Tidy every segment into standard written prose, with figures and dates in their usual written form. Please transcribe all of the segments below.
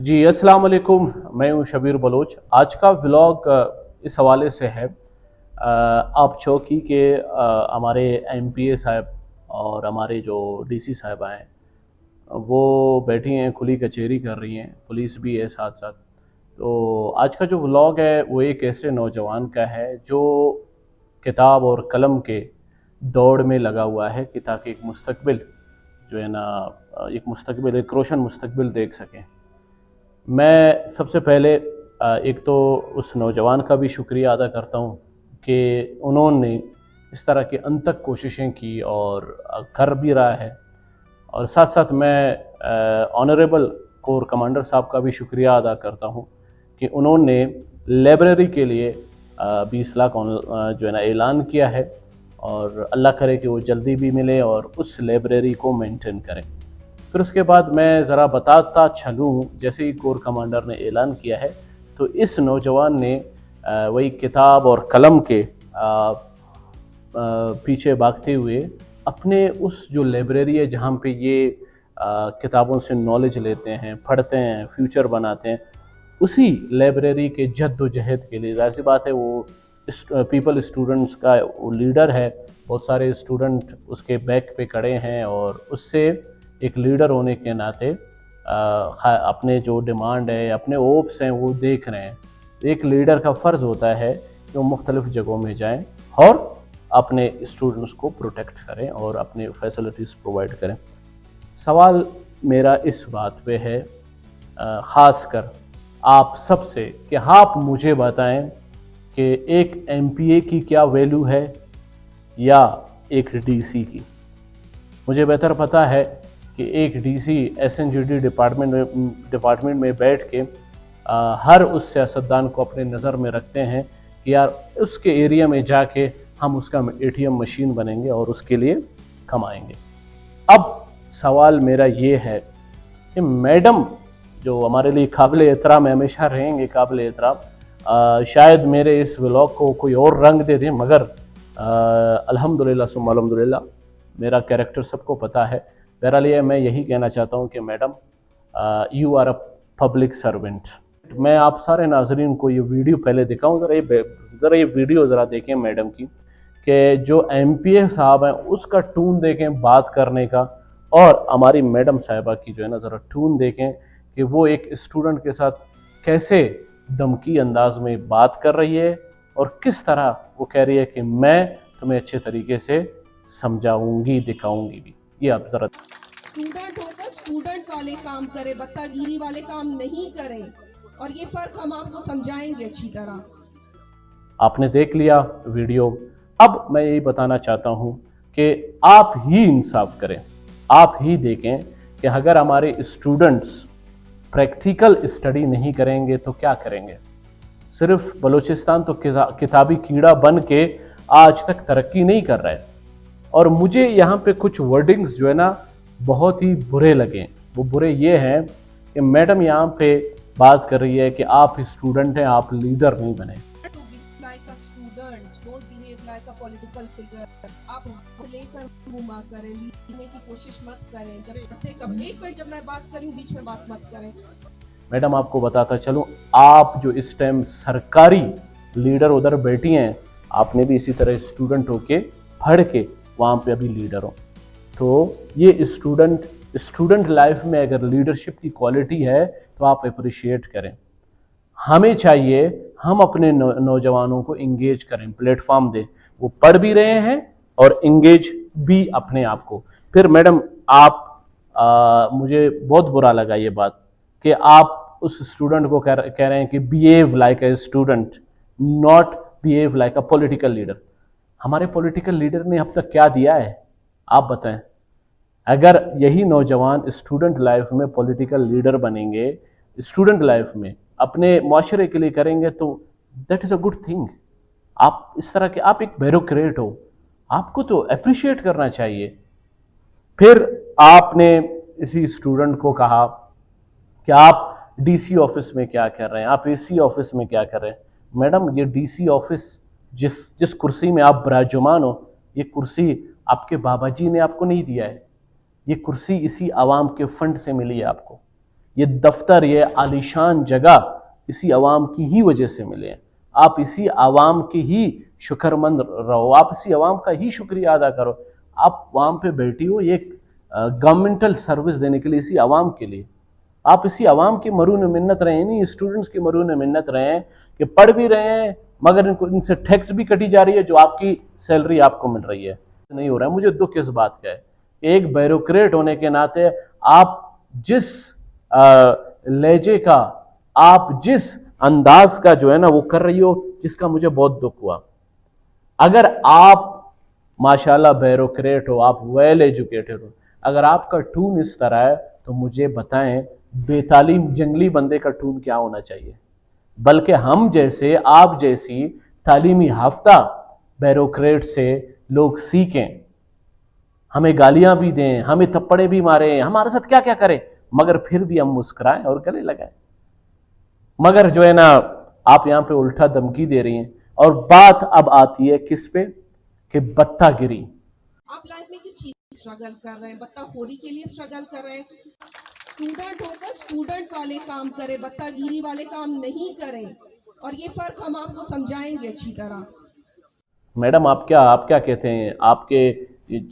जी अस्सलाम वालेकुम। मैं हूं शबीर बलोच। आज का व्लॉग इस हवाले से है, आप चौकी के हमारे एमपीए साहब और हमारे जो डीसी साहब हैं वो बैठी हैं, खुली कचहरी कर रही हैं, पुलिस भी है साथ साथ। तो आज का जो व्लॉग है वो एक ऐसे नौजवान का है जो किताब और कलम के दौड़ में लगा हुआ है कि ताकि एक मुस्तकबिल जो है ना, एक रोशन मुस्तकबिल देख सकें। मैं सबसे पहले एक तो उस नौजवान का भी शुक्रिया अदा करता हूँ कि उन्होंने इस तरह की अनथक कोशिशें की और कर भी रहा है। और साथ साथ मैं ऑनरेबल कोर कमांडर साहब का भी शुक्रिया अदा करता हूँ कि उन्होंने लाइब्रेरी के लिए 20 लाख जो है ना ऐलान किया है, और अल्लाह करे कि वो जल्दी भी मिले और उस लाइब्रेरी को मेंटेन करें। फिर उसके बाद मैं ज़रा बताता चलूँ, जैसे ही कोर कमांडर ने ऐलान किया है तो इस नौजवान ने वही किताब और कलम के पीछे भागते हुए अपने उस जो लाइब्रेरी है जहाँ पे ये किताबों से नॉलेज लेते हैं, पढ़ते हैं, फ्यूचर बनाते हैं, उसी लाइब्रेरी के जद्दोजहद के लिए, ज़ाहिर सी बात है वो पीपल स्टूडेंट्स का वो लीडर है। बहुत सारे स्टूडेंट उसके बैक पे खड़े हैं और उससे एक लीडर होने के नाते अपने जो डिमांड है, अपने ओप्स हैं वो देख रहे हैं। एक लीडर का फ़र्ज़ होता है कि वो मुख्तलिफ़ जगहों में जाएं और अपने स्टूडेंट्स को प्रोटेक्ट करें और अपने फैसिलिटीज़ प्रोवाइड करें। सवाल मेरा इस बात पे है, ख़ास कर आप सबसे, कि आप मुझे बताएं कि एक एमपीए की क्या वैल्यू है या एक डीसी की। मुझे बेहतर पता है कि एक डीसी एसएनजीडी डिपार्टमेंट में बैठ के हर उस सियासतदान को अपने नज़र में रखते हैं कि यार उसके एरिया में जाके हम उसका एटीएम मशीन बनेंगे और उसके लिए कमाएंगे। अब सवाल मेरा ये है कि मैडम जो हमारे लिए काबिल एहतराम हमेशा रहेंगे, काबिल एहतराम, शायद मेरे इस व्लॉग को कोई और रंग दे दें, मगर अल्हम्दुलिल्लाह सुम्मा अल्हम्दुलिल्लाह मेरा कैरेक्टर सबको पता है। बहरहाल ये मैं यही कहना चाहता हूँ कि madam you are a public servant. मैं आप सारे नाजरीन को ये वीडियो पहले दिखाऊँ, ज़रा ये वीडियो ज़रा देखें मैडम की, कि जो एमपीए साहब हैं उसका टून देखें बात करने का, और हमारी मैडम साहिबा की जो है ना ज़रा टून देखें कि वो एक स्टूडेंट के साथ कैसे धमकी अंदाज में बात कर रही है और किस तरह वो कह रही है कि मैं तुम्हें अच्छे तरीके से समझाऊंगी, दिखाऊंगी भी। ये आप ज़रा स्टूडेंट होकर स्टूडेंट वाले काम करे, बत्तागिरी वाले काम नहीं करें, और ये फर्क हम आपको समझाएंगे अच्छी तरह। आपने देख लिया वीडियो। अब मैं यही बताना चाहता हूँ कि आप ही इंसाफ करें, आप ही देखें कि अगर हमारे स्टूडेंट्स प्रैक्टिकल स्टडी नहीं करेंगे तो क्या करेंगे। सिर्फ बलूचिस्तान तो किताबी कीड़ा बन के आज तक तरक्की नहीं कर रहा है। और मुझे यहाँ पे कुछ वर्डिंग्स जो है ना बहुत ही बुरे लगे। वो बुरे ये हैं कि मैडम यहाँ पे बात कर रही है कि आप स्टूडेंट हैं, आप लीडर नहीं बने। Like a student, don't behave like a political figure. आप लेकर घुमा करें, लेने की कोशिश मत करें। जब एक मिनट, जब मैं बात करूं बीच में बात मत करें। मैडम आपको बताता चलूं, आप जो इस टाइम सरकारी लीडर उधर बैठी हैं, आपने भी इसी तरह स्टूडेंट होके पढ़ के वहाँ पे अभी लीडर हो। तो ये स्टूडेंट लाइफ में अगर लीडरशिप की क्वालिटी है तो आप अप्रिशिएट करें। हमें चाहिए हम अपने नौजवानों को इंगेज करें, प्लेटफॉर्म दें। वो पढ़ भी रहे हैं और इंगेज भी अपने आप को। फिर मैडम आप मुझे बहुत बुरा लगा ये बात कि आप उस स्टूडेंट को कह रहे हैं कि behave like a student, not behave like a political leader. हमारे पॉलिटिकल लीडर ने अब तक क्या दिया है आप बताएं। अगर यही नौजवान स्टूडेंट लाइफ में पॉलिटिकल लीडर बनेंगे, स्टूडेंट लाइफ में अपने माशरे के लिए करेंगे, तो that is a good thing. आप इस तरह के, आप एक ब्यूरोक्रेट हो, आपको तो अप्रिशिएट करना चाहिए। फिर आपने इसी स्टूडेंट को कहा कि आप डीसी ऑफिस में क्या कर रहे हैं, आप एसी ऑफिस में क्या कर रहे हैं। मैडम ये डीसी ऑफिस जिस कुर्सी में आप विराजमान हो, ये कुर्सी आपके बाबा जी ने आपको नहीं दिया है। ये कुर्सी इसी आवाम के फंड से मिली है आपको। یہ دفتر، یہ عالیشان جگہ اسی عوام کی ہی وجہ سے ملے ہیں. آپ اسی عوام کی ہی شکر مند رہو، آپ اسی عوام کا ہی شکریہ ادا کرو. آپ وہاں پہ بیٹھی ہو یہ گورنمنٹل سروس دینے کے لیے، اسی عوام کے لیے. آپ اسی عوام کی مرہون منت رہے ہیں، نہیں اسٹوڈنٹس کی مرہون منت رہے ہیں کہ پڑھ بھی رہے ہیں مگر ان سے ٹیکس بھی کٹی جا رہی ہے جو آپ کی سیلری آپ کو مل رہی ہے. نہیں ہو رہا ہے. مجھے دکھ اس بات کا ہے کہ ایک بیوروکریٹ ہونے کے ناطے آپ جس لہجے کا، آپ جس انداز کا جو ہے نا وہ کر رہی ہو، جس کا مجھے بہت دکھ ہوا. اگر آپ ماشاءاللہ بیوروکریٹ ہو، آپ ویل ایجوکیٹڈ ہو، اگر آپ کا ٹون اس طرح ہے تو مجھے بتائیں بے تعلیم جنگلی بندے کا ٹون کیا ہونا چاہیے. بلکہ ہم جیسے، آپ جیسی تعلیمی یافتہ بیوروکریٹ سے لوگ سیکھیں، ہمیں گالیاں بھی دیں، ہمیں تھپڑے بھی ماریں، ہمارے ساتھ کیا کیا کریں، مگر پھر بھی ہم مسکرائیں اور گلے لگائیں. مگر جو ہے نا آپ یہاں پہ الٹا دھمکی دے رہی ہیں. اور بات اب آتی ہے کس پہ کہ بتہ گری. آپ لائف میں کس چیز اسٹرگل کر رہے ہیں؟ بتہ خوری کے لیے اسٹرگل کر رہے ہیں؟ اسٹوڈنٹ ہو کر اسٹوڈنٹ والے کام کریں، بتہ گیری والے کام نہیں کریں. اور یہ فرق ہم آپ کو سمجھائیں گے اچھی طرح. میڈم آپ کیا کہتے ہیں، آپ کے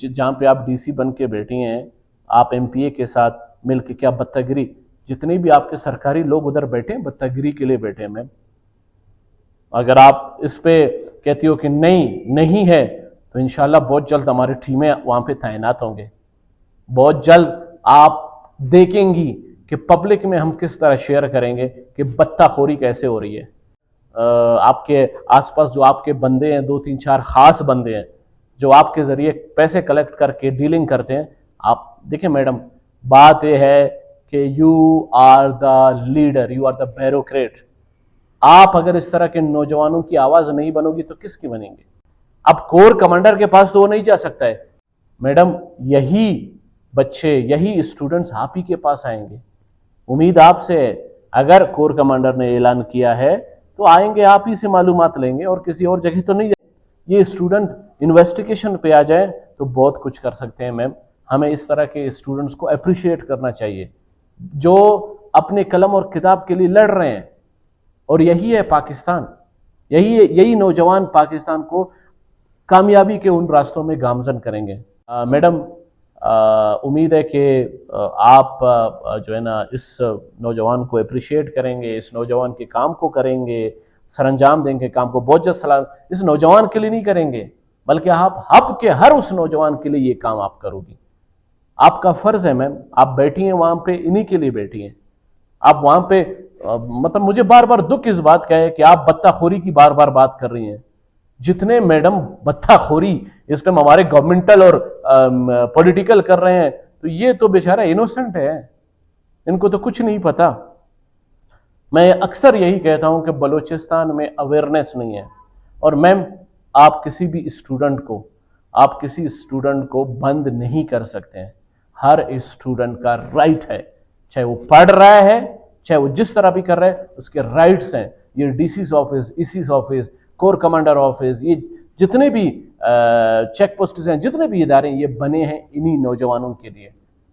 جہاں پہ آپ ڈی سی بن کے بیٹھی ہیں، آپ ایم پی اے کے ساتھ مل کے کیا بتہ گری؟ جتنے بھی آپ کے سرکاری لوگ ادھر بیٹھے ہیں بتہ گری کے لیے بیٹھے ہیں. میم اگر آپ اس پہ کہتی ہو کہ نہیں ہے تو انشاءاللہ بہت جلد ہماری ٹیمیں وہاں پہ تعینات ہوں گے. بہت جلد آپ دیکھیں گی کہ پبلک میں ہم کس طرح شیئر کریں گے کہ بتہ خوری کیسے ہو رہی ہے. آپ کے آس پاس جو آپ کے بندے ہیں، 2-3-4 خاص بندے ہیں جو آپ کے ذریعے پیسے کلیکٹ کر کے ڈیلنگ کرتے ہیں. آپ دیکھیں میڈم، بات یہ ہے کہ you are the leader, you are the bureaucrat. آپ اگر اس طرح کے نوجوانوں کی آواز نہیں بنو گی تو کس کی بنیں گے؟ اب کور کمانڈر کے پاس تو وہ نہیں جا سکتا ہے. میڈم یہی بچے، یہی اسٹوڈنٹس آپ ہی کے پاس آئیں گے. امید آپ سے ہے، اگر کور کمانڈر نے اعلان کیا ہے تو آئیں گے، آپ ہی سے معلومات لیں گے اور کسی اور جگہ تو نہیں جائیں. یہ اسٹوڈنٹ انویسٹیگیشن پہ آ جائیں تو بہت کچھ کر سکتے ہیں. میم ہمیں اس طرح کے اسٹوڈنٹس کو اپریشیٹ کرنا چاہیے جو اپنے قلم اور کتاب کے لیے لڑ رہے ہیں. اور یہی ہے پاکستان، یہی نوجوان پاکستان کو کامیابی کے ان راستوں میں گامزن کریں گے. میڈم امید ہے کہ آپ جو ہے نا اس نوجوان کو اپریشیٹ کریں گے، اس نوجوان کے کام کو کریں گے، سر انجام دیں گے کام کو. بہت جلد صلاح اس نوجوان کے لیے نہیں کریں گے بلکہ آپ کے ہر اس نوجوان کے لیے یہ کام آپ کرو گی. آپ کا فرض ہے میم، آپ بیٹھی ہیں وہاں پہ انہی کے لیے بیٹھی ہیں. آپ وہاں پہ مطلب مجھے بار بار دکھ اس بات کا ہے کہ آپ بتہ خوری کی بار بار بات کر رہی ہیں. جتنے میڈم بتہ خوری اس ٹائم ہمارے گورنمنٹل اور پولیٹیکل کر رہے ہیں تو یہ تو بیچارہ انوسنٹ ہے، ان کو تو کچھ نہیں پتا. میں اکثر یہی کہتا ہوں کہ بلوچستان میں اویئرنیس نہیں ہے. اور میم آپ کسی اسٹوڈنٹ کو بند نہیں کر سکتے ہیں. ہر اسٹوڈنٹ کا رائٹ ہے، چاہے وہ پڑھ رہا ہے چاہے وہ جس طرح بھی کر رہا ہے، اس کے رائٹس ہیں. یہ D C office, E C office, corps commander office, یہ جتنے بھی چیک پوسٹس ہیں، جتنے بھی ادارے ہیں، یہ بنے ہیں انہی نوجوانوں کے لیے،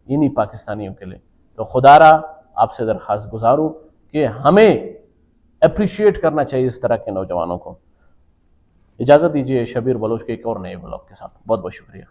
انہی پاکستانیوں کے لیے. تو خدا را آپ سے درخواست گزار ہوں کہ ہمیں اپریشیٹ کرنا چاہیے اس طرح کے نوجوانوں کو. اجازت دیجیے شبیر بلوچ کے ایک اور نئے بلاگ کے ساتھ. بہت بہت شکریہ.